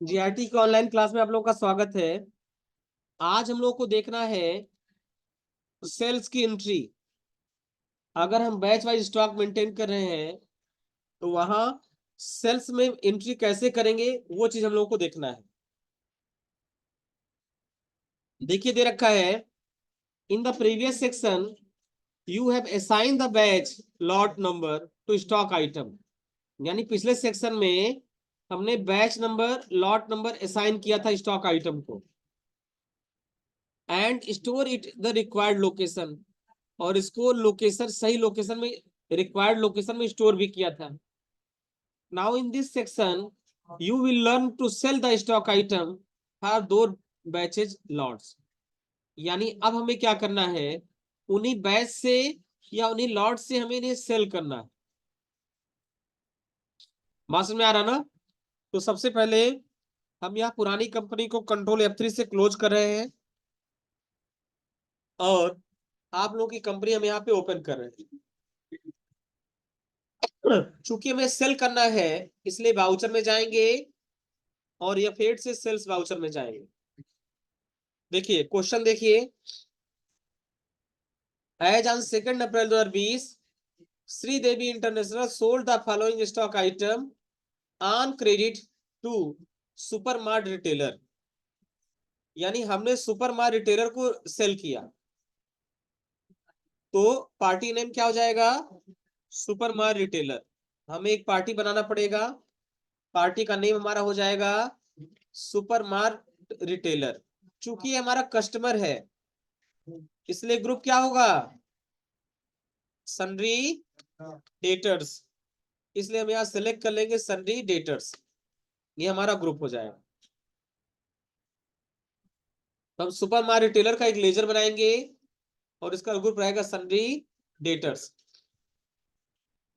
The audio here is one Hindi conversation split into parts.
जीआरटी के ऑनलाइन क्लास में आप लोगों का स्वागत है। आज हम लोग को देखना है सेल्स की एंट्री। अगर हम बैच वाइज स्टॉक मेंटेन कर रहे हैं तो वहां सेल्स में एंट्री कैसे करेंगे वो चीज हम लोग को देखना है। देखिए दे रखा है, in the previous section you have assign the batch lot number two stock item. यानी पिछले सेक्शन में हमने batch number lot number assign किया था स्टॉक आइटम को, and store it the required location, और इसको लोकेशन सही लोकेशन में रिक्वायर्ड लोकेशन में स्टोर भी किया था। Now in this section you will learn to sell the stock item for दो बैचेज लॉट्स। यानी अब हमें क्या करना है, उन्हीं बैच से या उन्हीं लॉट से हमें इन्हें सेल करना है। बात समझ में आ रहा ना? तो सबसे पहले हम यहाँ पुरानी कंपनी को कंट्रोल F3 से क्लोज कर रहे हैं और आप लोगों की कंपनी हम यहाँ पे ओपन कर रहे हैं। चूंकि हमें सेल करना है इसलिए वाउचर में जाएंगे और या फेड से सेल्स वाउचर में जाएंगे। देखिए क्वेश्चन देखिए, as on 2 April 2020 Sridevi international sold the following stock item on credit to super mart retailer. यानी हमने सुपर मार्ट रिटेलर को सेल किया तो पार्टी नेम क्या हो जाएगा, सुपर मार्ट रिटेलर। हमें एक पार्टी बनाना पड़ेगा, पार्टी का नेम हमारा हो जाएगा सुपर मार्ट रिटेलर। चूंकि ये हमारा कस्टमर है इसलिए ग्रुप क्या होगा, सन्ड्री डेटर्स। इसलिए हम यहाँ सेलेक्ट कर लेंगे सन्ड्री डेटर्स, ये हमारा ग्रुप हो जाएगा। तो हम सुपर मार्ट रिटेलर का एक लेजर बनाएंगे और इसका ग्रुप रहेगा सन्ड्री डेटर्स,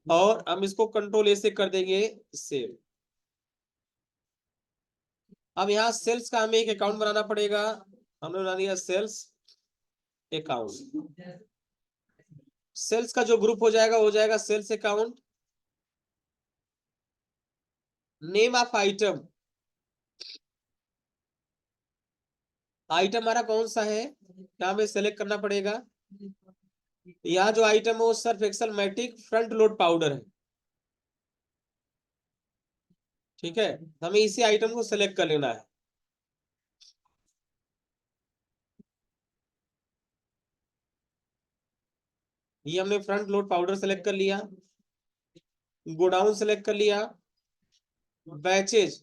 और हम इसको कंट्रोल A से कर देंगे सेव। अब यहाँ सेल्स का हमें एक अकाउंट बनाना पड़ेगा, हमने बना दिया सेल्स अकाउंट। सेल्स का जो ग्रुप हो जाएगा वो जाएगा sales account. Name of item, item हमारा कौन सा है यहाँ हमें सेलेक्ट करना पड़ेगा। यहाँ जो आइटम है वो Surf Excel Matic front load powder है, ठीक है। हमें इसी आइटम को सेलेक्ट कर लेना है। ये हमने फ्रंट लोड पाउडर सेलेक्ट कर लिया, गोडाउन सेलेक्ट कर लिया, बैचेज,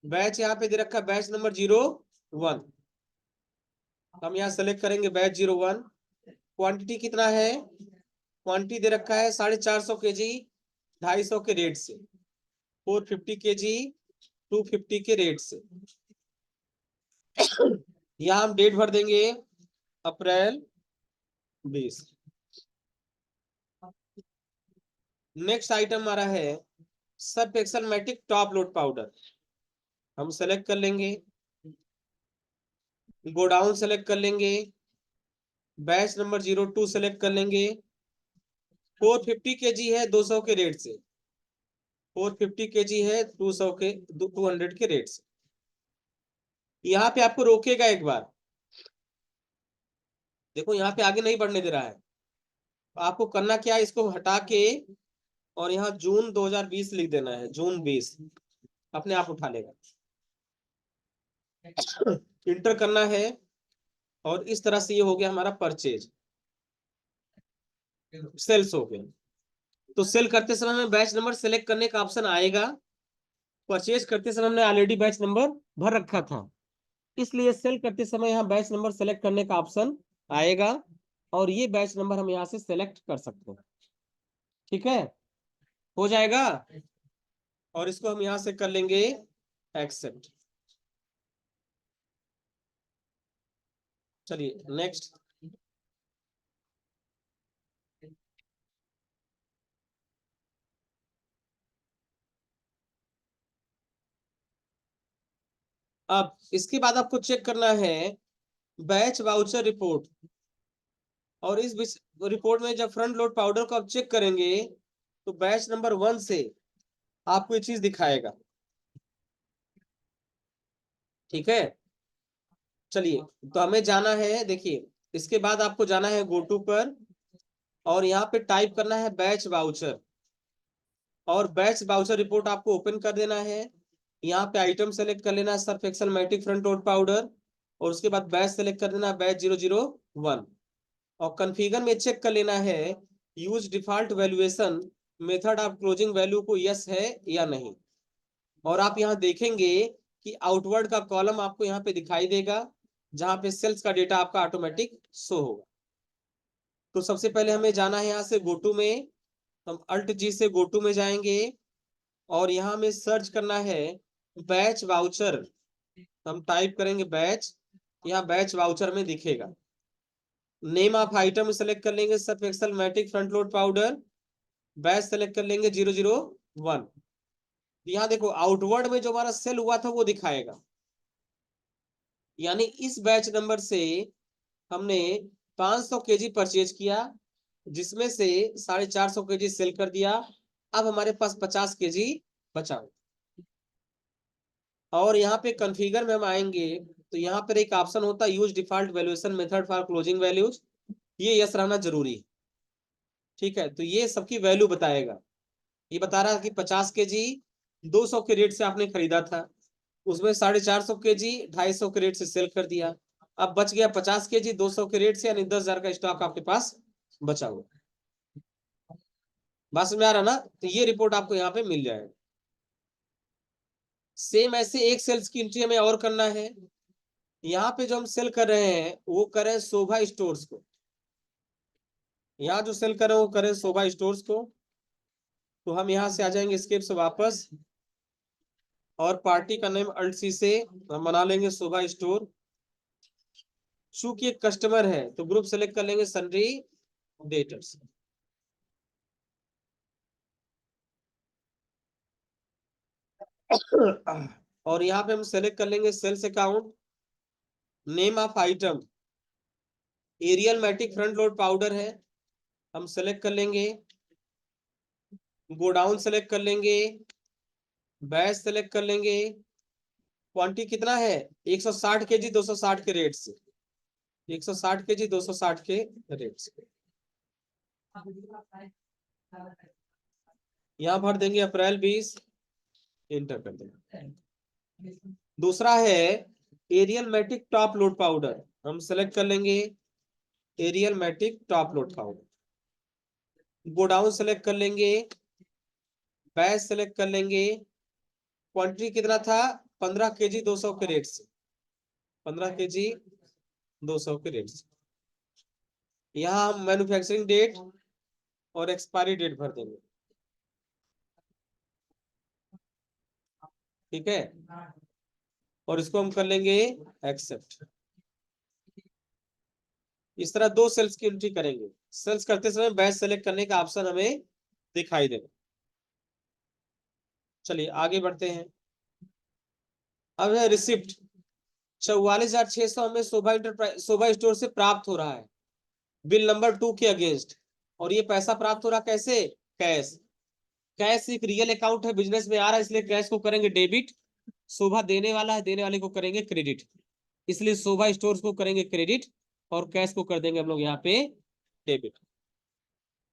बैच यहाँ पे दे रखा है बैच नंबर 01। हम यहाँ सेलेक्ट करेंगे बैच 01। क्वांटिटी कितना है, क्वांटिटी दे रखा है 450 kg 250 के रेट से, 450 kg 250 के रेट से। यहाँ हम डेट भर देंगे अप्रैल 20। नेक्स्ट आइटम हमारा है Surf Excel Matic top load powder, हम सेलेक्ट कर लेंगे, गोडाउन सेलेक्ट कर लेंगे, बैच नंबर 02 सेलेक्ट कर लेंगे। 450 kg है 200 के रेट से, 450 kg है 200 के रेट से। यहाँ पे आपको रोकेगा एक बार, देखो यहाँ पे आगे नहीं बढ़ने दे रहा है। तो आपको करना क्या है, इसको हटा के और यहाँ जून 2020 लिख देना है, जून 20 अपने आप उठा लेगा। इंटर करना है और इस तरह से ये हो गया हमारा परचेज, सेल्स हो गया। तो सेल करते समय हमें बैच नंबर सेलेक्ट करने का ऑप्शन आएगा, परचेज करते समय हमने ऑलरेडी बैच नंबर भर रखा था, इसलिए सेल करते समय यहाँ बैच नंबर सेलेक्ट करने का ऑप्शन आएगा और ये बैच नंबर हम यहाँ से सेलेक्ट कर सकते हैं, ठीक है, हो जाएगा। और इसको हम यहाँ से कर लेंगे एक्सेप्ट। चलिए नेक्स्ट। अब इसके बाद आपको चेक करना है बैच वाउचर रिपोर्ट, और इस रिपोर्ट में जब फ्रंट लोड पाउडर को आप चेक करेंगे तो बैच नंबर 1 से आपको ये चीज दिखाएगा। ठीक है, चलिए तो हमें जाना है, देखिए इसके बाद आपको जाना है गो टू पर, और यहाँ पे टाइप करना है बैच वाउचर, और बैच वाउचर रिपोर्ट आपको ओपन कर देना है। यहाँ पे आइटम सेलेक्ट कर लेना है Surf Excel Matic front load powder, और उसके बाद बैच सेलेक्ट कर देना है बैच 001, और कॉन्फ़िगर में चेक कर लेना है use default valuation method of closing value को यस है या नहीं। और आप यहाँ देखेंगे कि आउटवर्ड का कॉलम आपको यहाँ पे दिखाई देगा, जहाँ पे सेल्स का डेटा आपका ऑटोमेटिक शो होगा। तो सबसे पहले हमें जाना है यहाँ से गोटू में, हम अल्ट जी से गोटू में जाएंगे, और यहाँ में सर्च करना है बैच वाउचर, हम टाइप करेंगे बैच, यहाँ बैच वाउचर में दिखेगा। नेम ऑफ आइटम सेलेक्ट कर लेंगे Surf Excel Matic front load powder, batch select कर लेंगे 001। यहाँ देखो आउटवर्ड में जो हमारा सेल हुआ था वो दिखाएगा, यानी इस बैच नंबर से हमने 500 केजी परचेज किया, जिसमें से 450 केजी सेल कर दिया। अब हमारे पास 50 केजी बचा। और यहाँ पे कॉन्फ़िगर में हम आएंगे तो यहाँ पर एक ऑप्शन होता है use default valuation method for closing values, ये यस रहना जरूरी है। ठीक है, तो ये सबकी वैल्यू बताएगा। ये बता रहा है कि 50 केजी 200 के रेट से आपने खरीदा था, उसमें 450 केजी 250 के रेट से सेल कर दिया, अब बच गया 50 केजी 200 के रेट से, यानी 10,000 का स्टॉक आपके पास बचा हुआ। बात समझ आ रहा ना, तो ये रिपोर्ट आपको यहाँ पे मिल जाएगा। सेम ऐसे एक सेल्स की एंट्री हमें और करना है। यहाँ पे जो हम सेल कर रहे हैं वो करें शोभा स्टोर्स को, यहाँ जो सेल कर रहे हैं वो करें शोभा स्टोर्स को। तो हम यहाँ से आ जाएंगे स्केप से वापस, और पार्टी का नेम अल्ट सी से हम बना लेंगे शोभा स्टोर। चूंकि एक कस्टमर है तो ग्रुप सेलेक्ट कर लेंगे सन्ड्री डेटर्स। और यहाँ पे हम सेलेक्ट कर लेंगे sales account, name of item Ariel Matic front load powder है, हम सेलेक्ट कर लेंगे, गोडाउन सेलेक्ट कर लेंगे, बैच सेलेक्ट कर लेंगे, क्वांटिटी कितना है 160 केजी 260 के रेट से, 160 केजी 260 के रेट से। यहाँ भर देंगे अप्रैल 20, इंटर कर देंगे। दूसरा है Ariel Matic top load powder, हम सेलेक्ट कर लेंगे Ariel Matic top load powder, godown select कर लेंगे, बैच सेलेक्ट कर लेंगे, क्वांटिटी कितना था 15 केजी 200 के रेट से, 15 केजी 200 के रेट से। यहाँ हम मैन्युफैक्चरिंग डेट और एक्सपायरी डेट भर देंगे। ठीक है, और इसको हम कर लेंगे एक्सेप्ट। इस तरह दो सेल्स की एंट्री करेंगे, सेल्स करते समय बैच सेलेक्ट करने का ऑप्शन हमें दिखाई देगा। चलिए आगे बढ़ते हैं। अब है रिसिप्ट 44,600 हमें शोभा इंटरप्राइज शोभा स्टोर से प्राप्त हो रहा है बिल नंबर 2 के अगेंस्ट, और ये पैसा प्राप्त हो रहा कैसे, कैश। कैश एक रियल अकाउंट है, बिजनेस में आ रहा है, इसलिए कैश को करेंगे डेबिट, शोभा देने वाला है, देने वाले को करेंगे क्रेडिट, इसलिए शोभा स्टोर्स को करेंगे क्रेडिट, और कैश को कर देंगे हम लोग यहाँ पे डेबिट।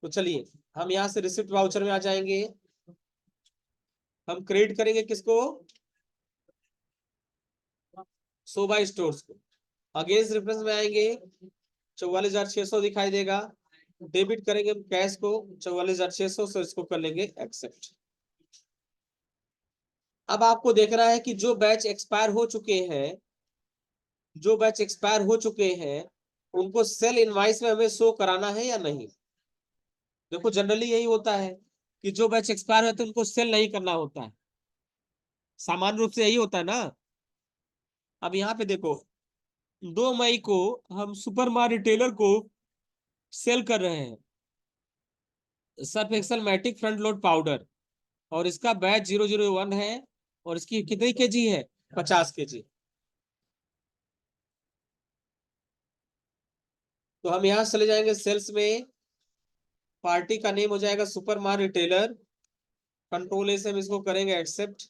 तो चलिए हम यहाँ से रिसिप्ट वाउचर में आ जाएंगे, हम क्रेडिट करेंगे किसको, शोभा स्टोर्स को। अगेंस्ट रेफरेंस में आएंगे 44,600 दिखाई देगा, डेबिट करेंगे हम कैश को 44,600 से, इसको कर लेंगे एक्सेप्ट। अब आपको देखना है कि जो बैच एक्सपायर हो चुके हैं, जो बैच एक्सपायर हो चुके हैं उनको सेल इनवाइस में हमें शो कराना है या नहीं। देखो जनरली यही होता है कि जो बैच एक्सपायर होते हैं उनको सेल नहीं करना होता है, सामान्य रूप से यही होता है ना। अब यहाँ पे देखो 2 मई को हम सुपर मार रिटेलर को सेल कर रहे हैं Surf Excel Matic front load powder, और इसका बैच 001 है, और इसकी कितनी केजी है 50 केजी। तो हम यहाँ चले जाएंगे सेल्स में, पार्टी का नेम हो जाएगा सुपर मार रिटेलर, कंट्रोल ए से हम इसको करेंगे एक्सेप्ट।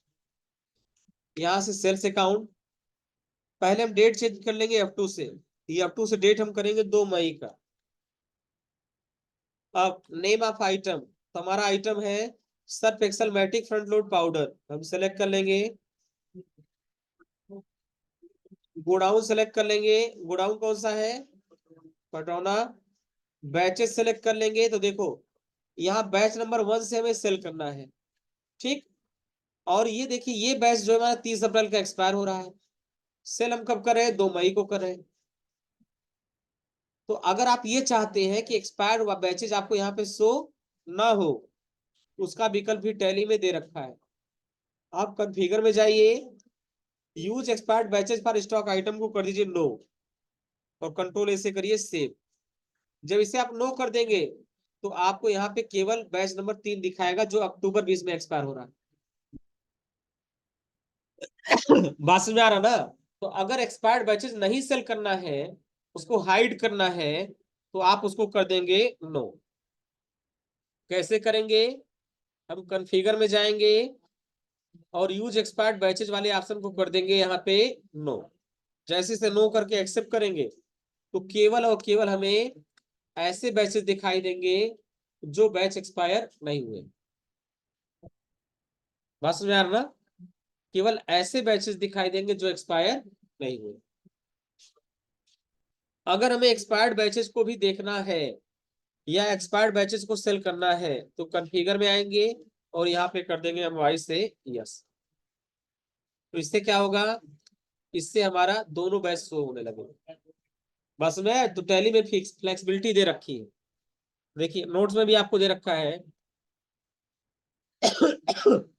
यहाँ से सेल्स अकाउंट, पहले हम डेट चेंज कर लेंगे F2 से। ये F2 से डेट हम करेंगे 2 मई का। अब नेम ऑफ आइटम, हमारा आइटम है Surf Excel Matic front load powder. हम सेलेक्ट कर लेंगे, गोडाउन सेलेक्ट कर लेंगे। गोडाउन कौन सा है? पटौना। बैचेस सेलेक्ट कर लेंगे। तो देखो यहाँ बैच नंबर 1 से हमें सेल करना है, ठीक। और ये देखिए ये बैच जो है हमारा 30 अप्रैल का एक्सपायर हो रहा है। सेल हम कब कर रहे हैं? 2 मई को कर रहे हैं। तो अगर आप ये चाहते हैं कि एक्सपायर हुआ बैचेज आपको यहाँ पे शो ना हो, उसका विकल्प भी टैली में दे रखा है। आप कॉन्फ़िगर में जाइए, use expired batches for stock item को कर दीजिए नो, और कंट्रोल ऐसे करिए सेव। जब इसे आप नो कर देंगे तो आपको यहाँ पे केवल बैच नंबर 3 दिखाएगा जो अक्टूबर 20 में एक्सपायर हो रहा है। बात समझ में आ रहा ना? तो अगर एक्सपायर्ड बैचेज नहीं सेल करना है, उसको हाइड करना है, तो आप उसको कर देंगे नो। कैसे करेंगे? हम कॉन्फ़िगर में जाएंगे और यूज एक्सपायर्ड बैचेज वाले ऑप्शन को कर देंगे यहाँ पे नो। जैसे से नो करके एक्सेप्ट करेंगे तो केवल और केवल हमें ऐसे बैचेज दिखाई देंगे जो बैच एक्सपायर नहीं हुए। बात समझ में आ रहा ना? केवल ऐसे बैचेस दिखाई देंगे जो एक्सपायर नहीं हुए। अगर हमें एक्सपायर्ड बैचेस को भी देखना है या एक्सपायर्ड बैचेस को सेल करना है तो कॉन्फ़िगर में आएंगे और यहाँ पे कर देंगे हम वाई से यस। तो इससे क्या होगा? इससे हमारा दोनों बैच शो होने लगेगा। बस में तो टैली में फिक्स फ्लेक्सिबिलिटी दे रखी है। देखिए नोट्स में भी आपको दे रखा है,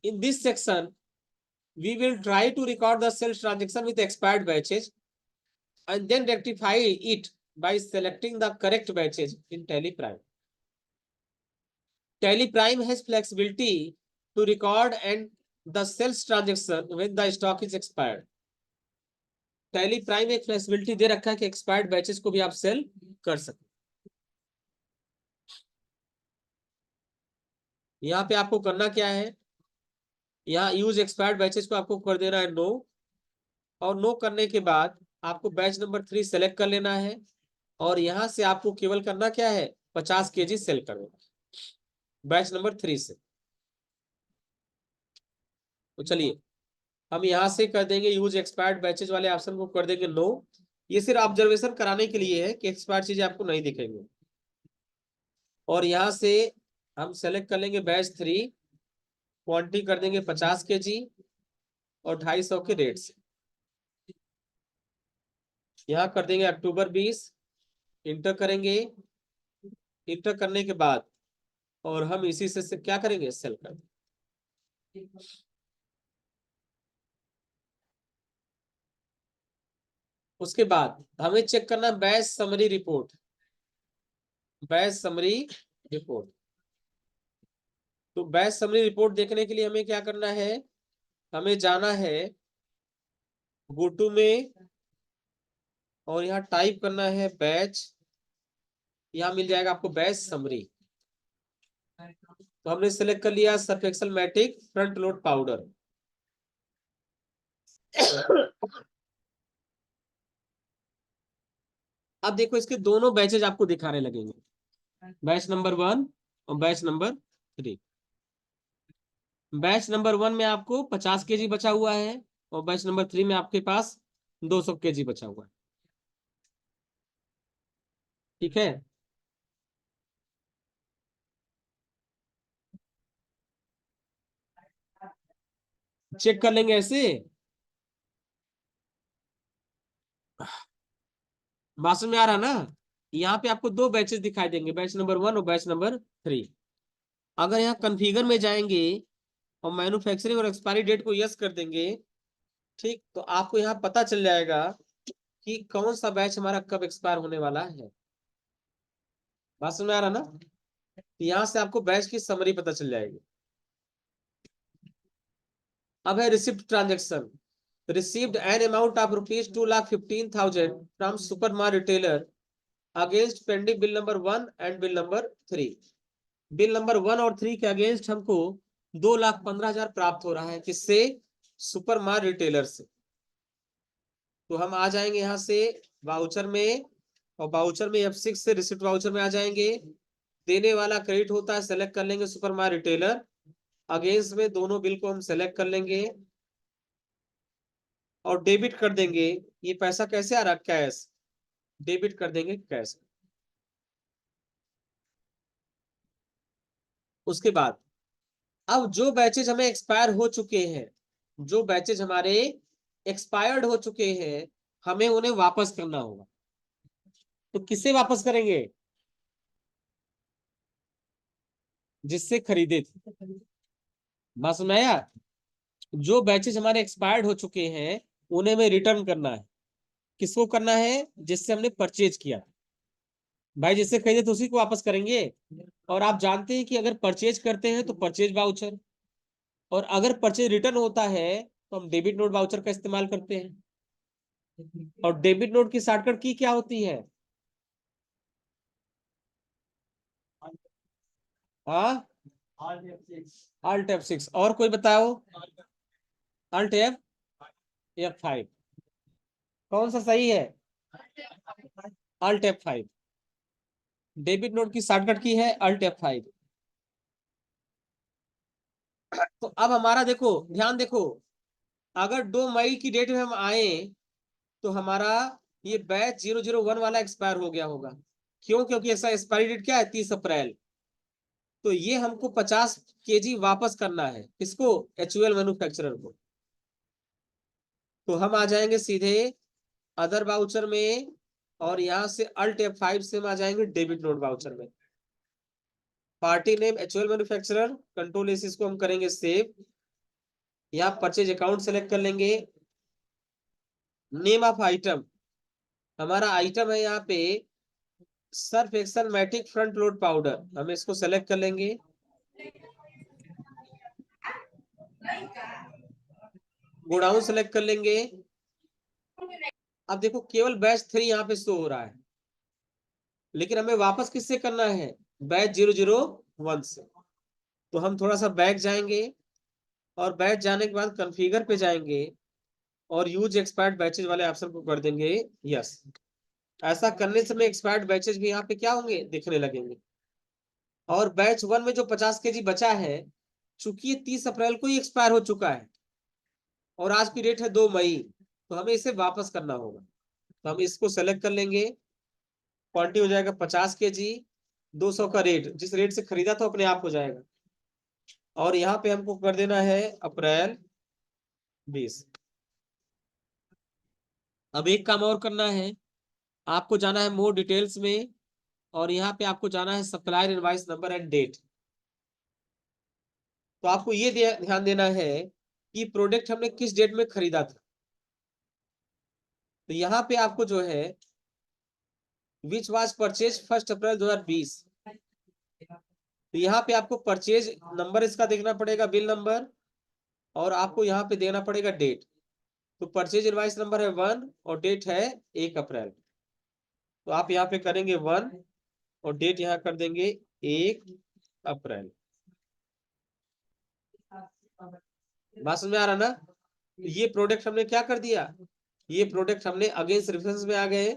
इन this section we will try to record the sales transaction with expired batches and then rectify it by selecting the correct batches in Tally Prime. Tally Prime has flexibility to record and the sales transaction when the stock is expired. Tally Prime एक फ्लेक्सिबिलिटी दे रखा है कि एक्सपायर्ड बैचेस को भी आप सेल कर सकते। यहाँ पे आपको करना क्या है? यहाँ यूज एक्सपायर्ड बैचेस को आपको कर देना है नो, और नो करने के बाद आपको बैच नंबर 3 सेलेक्ट कर लेना है, और यहां से आपको केवल करना क्या है? 50 kg सेल करना बैच नंबर 3 से। तो चलिए हम यहां से कर देंगे यूज एक्सपायर्ड बैचेज वाले ऑप्शन को कर देंगे नो। ये सिर्फ ऑब्जर्वेशन कराने के लिए है कि एक्सपायर्ड चीजें आपको नहीं दिखेंगे। और यहां से हम सेलेक्ट कर लेंगे बैच 3, क्वांटिटी कर देंगे 50 kg और 250 के रेट से। यहाँ कर देंगे अक्टूबर 20, इंटर करेंगे। इंटर करने के बाद और हम इसी से क्या करेंगे? सेल कर देंगे। उसके बाद हमें चेक करना batch summary report. Batch summary report, तो बैच समरी रिपोर्ट देखने के लिए हमें क्या करना है? हमें जाना है गो टू में और यहाँ टाइप करना है बैच। यहाँ मिल जाएगा आपको बैच समरी। तो हमने सेलेक्ट कर लिया Surf Excel Matic front load powder. अब देखो इसके दोनों बैचेज आपको दिखाने लगेंगे, बैच नंबर 1 और बैच नंबर 3। बैच नंबर 1 में आपको 50 kg बचा हुआ है और बैच नंबर 3 में आपके पास 200 kg बचा हुआ है, ठीक है। चेक कर लेंगे ऐसे। बात समझ में आ रहा ना? यहाँ पे आपको दो बैचेस दिखाई देंगे, बैच नंबर 1 और बैच नंबर 3। अगर यहाँ कॉन्फ़िगर में जाएंगे और मैन्युफैक्चरिंग और एक्सपायरी डेट को यस कर देंगे, ठीक, तो आपको यहाँ पता चल जाएगा कि कौन सा बैच हमारा कब एक्सपायर होने वाला है। बात समझ में आ रहा ना? यहाँ से आपको बैच की समरी पता चल जाएगी। अब है receipt transaction. Received an amount of rupees 2,15,000 from supermart retailer against pending bill number 1 and bill number 3। Bill number 1 और 3 के अगेंस्ट हमको 2,15,000 प्राप्त हो रहा है, किससे? सुपरमार्ट रिटेलर से। तो हम आ जाएंगे यहाँ से वाउचर में, और वाउचर में F6 से रिसिप्ट वाउचर में आ जाएंगे। देने वाला क्रेडिट होता है, सेलेक्ट कर लेंगे सुपर मार्ट रिटेलर। अगेंस्ट में दोनों बिल को हम सेलेक्ट कर लेंगे और डेबिट कर देंगे। ये पैसा कैसे आ रहा, कैश, डेबिट कर देंगे कैश। उसके बाद अब जो बैचेज हमें एक्सपायर हो चुके हैं, जो बैचेज हमारे एक्सपायर्ड हो चुके हैं, हमें उन्हें वापस करना होगा। तो किससे वापस करेंगे, जिससे खरीदे थे। बात समझ में आया। जो बैचेज हमारे एक्सपायर्ड हो चुके हैं उन्हें हमें रिटर्न करना है। किसको करना है, जिससे हमने परचेज किया। भाई जिससे खरीदे तो उसी को वापस करेंगे। और आप जानते हैं कि अगर परचेज करते हैं तो परचेज वाउचर, और अगर परचेज रिटर्न होता है तो हम डेबिट नोट वाउचर का इस्तेमाल करते हैं। और डेबिट नोट की शॉर्टकट की क्या होती है, हाँ, Alt F6। और कोई बताओ, Alt F5। कौन सा सही है, Alt F5। डेबिट नोट की शॉर्टकट की है Alt F5। तो अब हमारा देखो, ध्यान देखो, अगर 2 मई की डेट में हम आए तो हमारा ये बैच 001 वाला एक्सपायर हो गया होगा। क्यों, क्योंकि ऐसा एक्सपायरी डेट क्या है, 30 अप्रैल। तो ये हमको 50 kg वापस करना है, किसको, HUL मैन्युफैक्चरर को। तो हम आ जाएंगे सीधे अदर वाउचर में, और यहां से Alt F5 से हम आ जाएंगे डेबिट नोट वाउचर में। Party name HUL manufacturer, control S, इसको हम करेंगे सेव। यहाँ परचेज अकाउंट सेलेक्ट कर लेंगे। नेम ऑफ आइटम, हमारा आइटम है यहाँ पे Surf Excel Matic front load powder, हम इसको सेलेक्ट कर लेंगे। गोडाउन सेलेक्ट कर लेंगे। अब देखो केवल बैच 3 यहाँ पे शो हो रहा है, लेकिन हमें वापस किससे करना है, बैच 001 से। तो हम थोड़ा सा बैक जाएंगे, और बैच जाने के बाद कॉन्फ़िगर पे जाएंगे, और यूज एक्सपायर्ड बैचेज वाले ऑप्शन को कर देंगे यस। ऐसा करने से एक्सपायर्ड बैचेज भी यहाँ पे क्या होंगे, दिखने लगेंगे। और बैच 1 में जो 50 kg बचा है, चूंकि ये 30 अप्रैल को ही एक्सपायर हो चुका है और आज की डेट है 2 मई, तो हमें इसे वापस करना होगा। तो हम इसको सेलेक्ट कर लेंगे। क्वांटिटी हो जाएगा 50 kg, 200 का रेट, जिस रेट से खरीदा तो अपने आप हो जाएगा। और यहाँ पे हमको कर देना है अप्रैल 20। अब एक काम और करना है, आपको जाना है मोर डिटेल्स में, और यहाँ पे आपको जाना है supplier invoice number and date. तो आपको ये ध्यान देना है कि प्रोडक्ट हमने किस डेट में खरीदा था। तो यहाँ पे आपको जो है विच वाज परचेज 1 अप्रैल 2020, तो यहाँ पे आपको परचेज नंबर इसका देखना पड़ेगा, बिल नंबर, और आपको यहाँ पे देना पड़ेगा डेट। तो परचेज इनवॉइस नंबर है 1 और डेट है 1 अप्रैल। तो आप यहाँ पे करेंगे 1 और डेट यहाँ कर देंगे 1 अप्रैल। बात समझ में आ रहा ना। ये प्रोडक्ट हमने क्या कर दिया, ये प्रोडक्ट हमने अगेंस्ट रेफरेंस में आ गए,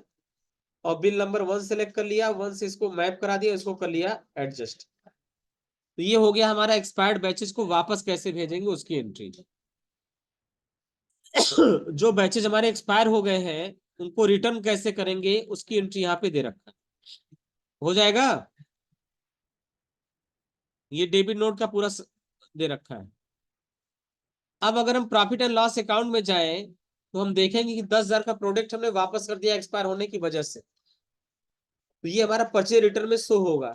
और बिल नंबर 1 सेलेक्ट कर लिया, 1 से इसको मैप करा दिया, इसको कर लिया एडजस्ट। तो ये हो गया हमारा एक्सपायर्ड बैचेस को वापस कैसे भेजेंगे उसकी एंट्री। जो बैचेज हमारे एक्सपायर हो गए हैं उनको रिटर्न कैसे करेंगे उसकी एंट्री यहाँ पे दे रखा है, हो जाएगा। ये डेबिट नोट का पूरा दे रखा है। अब अगर हम प्रॉफिट एंड लॉस अकाउंट में जाएं तो हम देखेंगे कि 10,000 का प्रोडक्ट हमने वापस कर दिया एक्सपायर होने की वजह से। तो ये हमारा परचेज रिटर्न में शो होगा।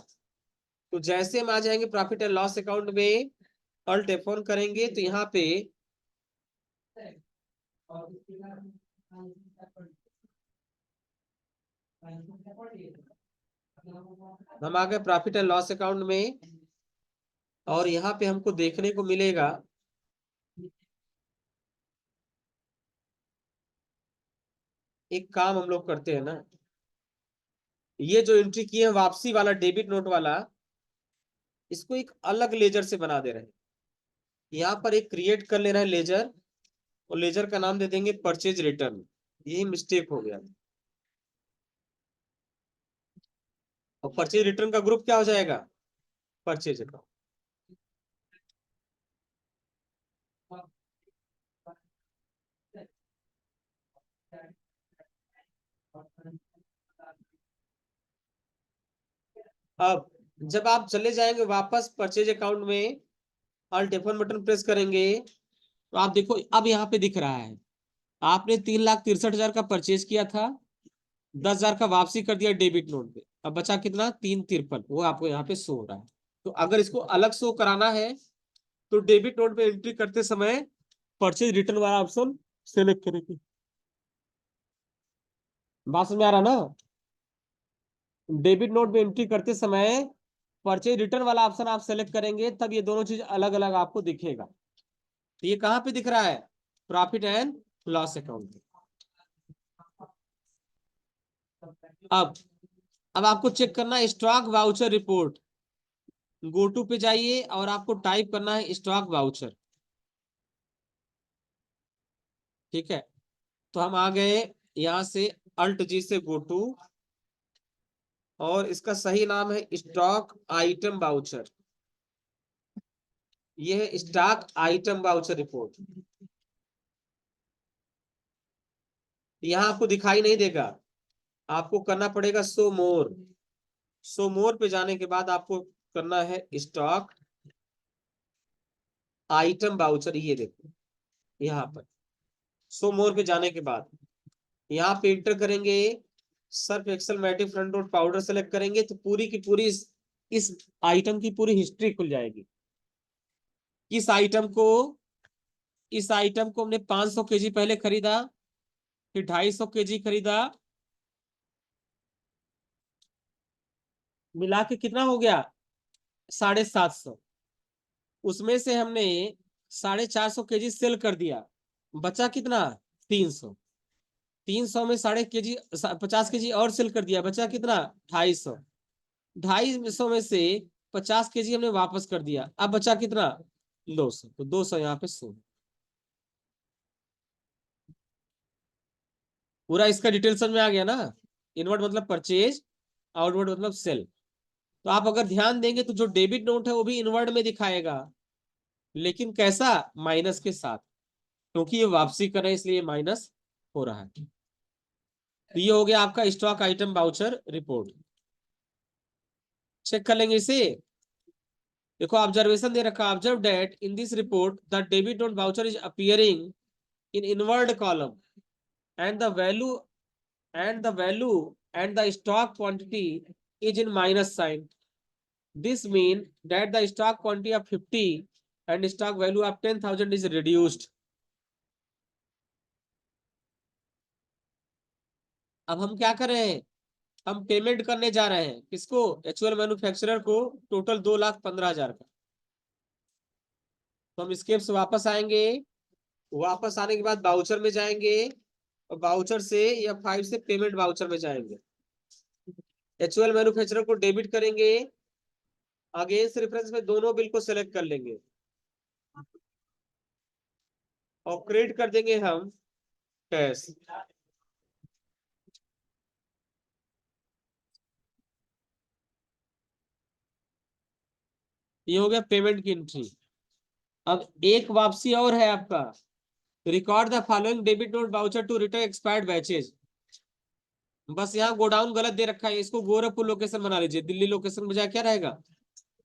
तो जैसे हम आ जाएंगे प्रॉफिट एंड लॉस अकाउंट में, Alt F1 करेंगे तो यहाँ पे हम आ गए प्रॉफिट एंड लॉस अकाउंट में, और यहाँ पे हमको देखने को मिलेगा एक काम हम लोग करते हैं ना, ये जो एंट्री किए हैं वापसी वाला डेबिट नोट वाला, इसको एक अलग लेजर से बना दे रहे हैं। यहाँ पर एक क्रिएट कर ले रहे हैं लेजर, और लेजर का नाम दे देंगे परचेज रिटर्न। यही मिस्टेक हो गया। और परचेज रिटर्न का ग्रुप क्या हो जाएगा? Purchase account. अब जब आप चले जाएंगे वापस परचेज अकाउंट में, और F1 बटन प्रेस करेंगे, तो आप देखो अब यहाँ पे दिख रहा है आपने 3,63,000 का परचेज किया था, 10,000 का वापसी कर दिया डेबिट नोट पे, अब बचा कितना? 353, वो आपको यहाँ पे शो हो रहा है। तो अगर इसको अलग शो कराना है तो डेबिट नोट पे एंट्री करते समय परचेज रिटर्न वाला ऑप्शन सेलेक्ट करेंगे। बात समझ में आ रहा ना? डेबिट नोट पे एंट्री करते समय परचेज रिटर्न वाला ऑप्शन आप सेलेक्ट करेंगे, तब ये दोनों चीज अलग अलग आपको दिखेगा। तो ये कहाँ पे दिख रहा है? Profit and loss account. अब अब आपको चेक करना है stock voucher report. Go to पे जाइए और आपको टाइप करना है स्टॉक वाउचर। ठीक है, तो हम आ गए यहां से अल्ट जी से गो टू, और इसका सही नाम है स्टॉक आइटम वाउचर। ये है स्टॉक आइटम वाउचर रिपोर्ट। यहाँ आपको दिखाई नहीं देगा, आपको करना पड़ेगा शो मोर। शो मोर पे जाने के बाद आपको करना है स्टॉक आइटम वाउचर। ये देखो यहाँ पर शो मोर पे जाने के बाद यहाँ पे इंटर करेंगे, Surf Excel Matic front load powder select करेंगे, तो पूरी की पूरी इस आइटम की पूरी हिस्ट्री खुल जाएगी। इस आइटम को इस आइटम को हमने 500 केजी पहले खरीदा, फिर 250 केजी खरीदा, मिला के कितना हो गया? 750। उसमें से हमने 450 केजी सेल कर दिया, बचा कितना? 300। 300 में 50 केजी और सेल कर दिया, बचा कितना? 250। 250 में से 50 केजी हमने वापस कर दिया, अब बचा कितना? 200। तो 200 यहाँ पे 100। पूरा इसका डिटेल समझ में आ गया ना? इनवर्ड मतलब परचेज, आउटवर्ड मतलब सेल। तो आप अगर ध्यान देंगे तो जो डेबिट नोट है वो भी इनवर्ड में दिखाएगा, लेकिन कैसा? माइनस के साथ, क्योंकि ये वापसी कर रहे हैं इसलिए माइनस हो रहा है। तो ये हो गया आपका stock item voucher report. Check कर लेंगे इसे। देखो ऑब्जर्वेशन दे रखा, observe that in this report the debit note voucher is appearing in inward column, and the value and the stock quantity is in minus sign. This means that the stock quantity of 50 and stock value of 10,000 is reduced. अब हम क्या कर रहे हैं? हम पेमेंट करने जा रहे हैं किसको? एक्चुअल मैन्युफैक्चरर को, टोटल 2,15,000 का। तो हम स्केप से वापस आएंगे, वापस आने के बाद वाउचर में जाएंगे, और वाउचर से या 5 से पेमेंट वाउचर में जाएंगे, एक्चुअल मैन्युफैक्चरर को डेबिट करेंगे, अगेंस्ट रेफरेंस में दोनों बिल को सेलेक्ट कर लेंगे और क्रेडिट कर देंगे हम कैश। ये हो गया पेमेंट की एंट्री। अब एक वापसी और है आपका, record the following debit note voucher to return expired batches. बस यहाँ गोडाउन गलत दे रखा है, इसको गोरखपुर लोकेशन बना लीजिए, दिल्ली लोकेशन बजाय क्या रहेगा?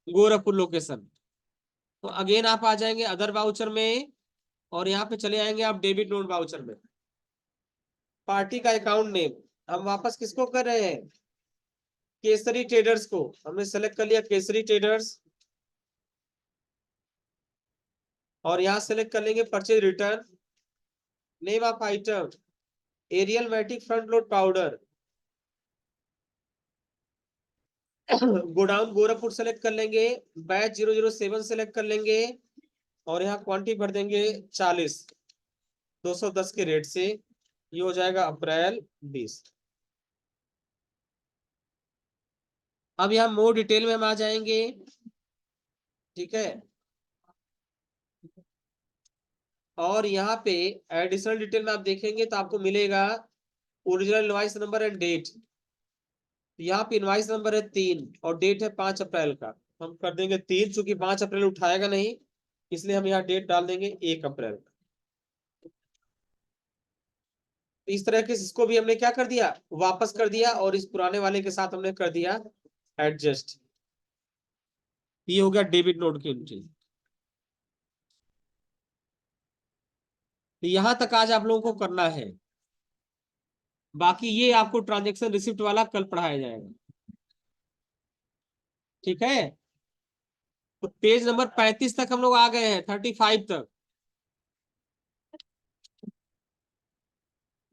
गोरखपुर लोकेशन। तो अगेन आप आ जाएंगे अदर वाउचर में, और यहाँ पे चले आएंगे आप डेबिट नोट वाउचर में। पार्टी का अकाउंट नेम हम वापस किसको कर रहे हैं? केसरी ट्रेडर्स को हमने सेलेक्ट कर लिया, केसरी ट्रेडर्स, और यहाँ सेलेक्ट कर लेंगे purchase return, name of item Ariel Matic front load powder, godown Gorakhpur select कर लेंगे, बैच 007 सेलेक्ट कर लेंगे, और यहाँ क्वांटिटी भर देंगे 40, 210 के रेट से। ये हो जाएगा अप्रैल 20। अब यहाँ मोर डिटेल में हम आ जाएंगे। ठीक है, और यहाँ पे एडिशनल डिटेल में आप देखेंगे तो आपको मिलेगा original invoice number and date. यहाँ पे इनवॉइस नंबर है 3 और डेट है 5 अप्रैल का। हम कर देंगे 3, चूंकि 5 अप्रैल उठाएगा नहीं, इसलिए हम यहाँ डेट डाल देंगे 1 अप्रैल। इस तरह के इसको भी हमने क्या कर दिया, वापस कर दिया, और इस पुराने वाले के साथ हमने कर दिया एडजस्ट। ये हो गया डेबिट नोट की एंट्री। तो यहां तक आज आप लोगों को करना है, बाकी ये आपको ट्रांजेक्शन रिसिप्ट वाला कल पढ़ाया जाएगा। ठीक है, तो पेज नंबर 35 तक हम लोग आ गए हैं, 35 तक।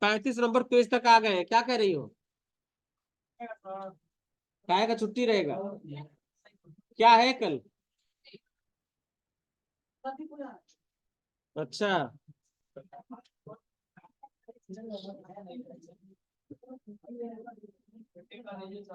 35 नंबर पेज तक आ गए हैं, क्या कह रही हो? काहे का छुट्टी रहेगा? क्या है कल? अच्छा,